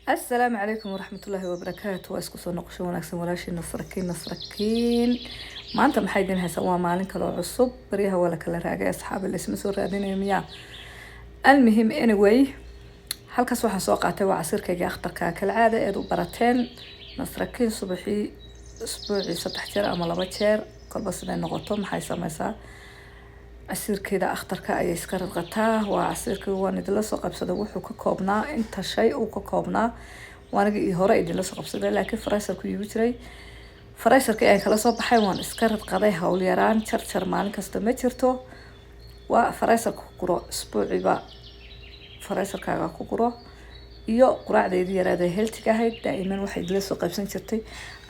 السلام عليكم ورحمة الله وبركاته. واسكو سو نقشو وناكسن ولاشي نصركين ما انت محايدين هسوا مالين كلو عصب بريها ولا كلا راقي اصحاب اللي اسمه سور رادين يوميا. المهم anyway halkaas waxaan soo qaatay waa casirkayga akhtarka kalcaada ee u barateen nasrakiin subaxii isbuucii 3 jeer ama 2 jeer kolba sida noqoto maxay samaysaa casirkeeda akhtarka ay iska radqataa waa casirkii waan idin la soo qabsaday wuxuu ka koobnaa inta shay uu ka koobnaa waaniga hore idin la soo qabsaday laakiin faraysarku iigu jiray faraysarkii aan kala soo baxay waan iska radqaday hawl yaraan jar maalin kasta ma jirto waa faraysarku guro isbuuciiba faraysarkaaga ku guro iyo quraacdeedii yaraada healthiga ahayd daa'iman waxay idin la soo qaybsan jirtay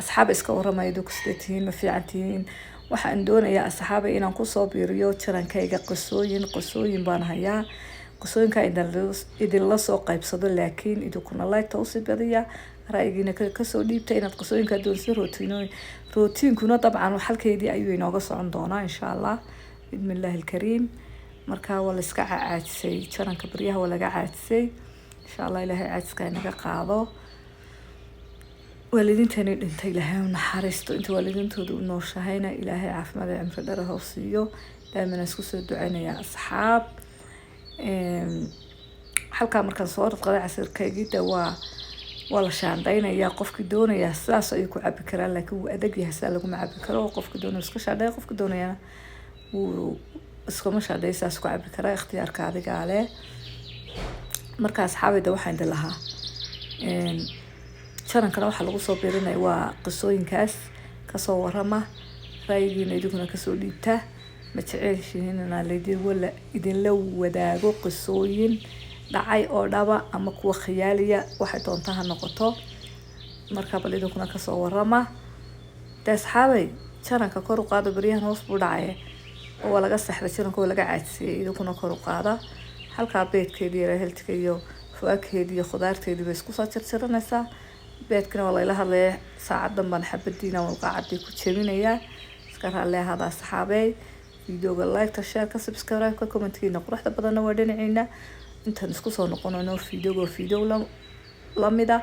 asxaab iska waramaydo ku sidatiin ma fiicantiin waxaan doonayaa asxaab inaan ku soo biiriyo jarankayga qosooyin baan hayaa qosooyinka idin la soo qaybsado laakiin idinkuna like u sibadiya ra'yigiina ka soo dhiibtay inaad qosooyinka doonsiin rootiinkuna dabcan halkeedii ayuu inooga socon doonaa insha Allah bismillaahi alkariim marka wala iska caajisay jaranka bariyaha wala laga caajisay insha Allah ilaahay caajiska inaga qaado والدينتني دنتي لها ونحرستو انت والدينتودو نوشهينا إلهي عافمد عمر دره وصيو دائما اسكو دعينا يا أصحاب حلقة مركز صورة قضاء عسير كيجيدا ولا شاندينا يا قفك دونا يا ساسا يكو عبي كرا لكن أدق يهسالكو مع عبي كرا وقفك دونا اسكو شاندي قفك دونا يا اسكو ما شاندي ساسكو عبي كرا اختيار كادق عليه مركز أصحابي دوحين دلها jarankana waxa lagu soo biirinay waa qisooyinkaas ka soo warama ra'yigiina idinku ka soo dhiibta ma jeceshiin inaan idin la wadaago qisooyin dhacay oo dhaba ama kuwa khiyaaliya waxa doonta ha noqoto marka bal idinku ka soo warama asxaabay jaranka kor u qaado bariyahan hoos buu dhacay oo laga saxday jaranka oo laga caajisay idinku kor u qaada halka beedkeedii healthka iyo fuakeedii iyo khudaarteedii bay isku soo jarjaranaysaa beedkana wala ilaha le saacadan baan xabadiina walqaacadii ku jabinayaa iska raaleeyahay hada asxaabay videoga like share ka subscribe ka comment-kiina quruxda badan waa dhinacina intaan isku soo noqonayno video lamida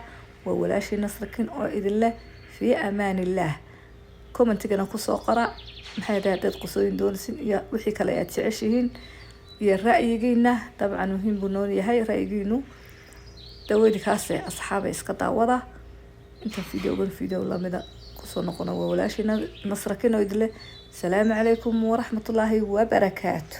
waa walaashii nasrakiin oo idin leh fi amaanillah comment-gana ku soo qora maxay dad qosooyin doonaysin iyo wixii kale aad jeceshihiin iyo ra'yigiina dabcan muhiim buu noo yahay ra'yigiinu dawadi kaas asxaabay iska daawada انت فيديو لامدا كسو نقونا وولاشي نصركين ويدله السلام عليكم ورحمة الله وبركاته.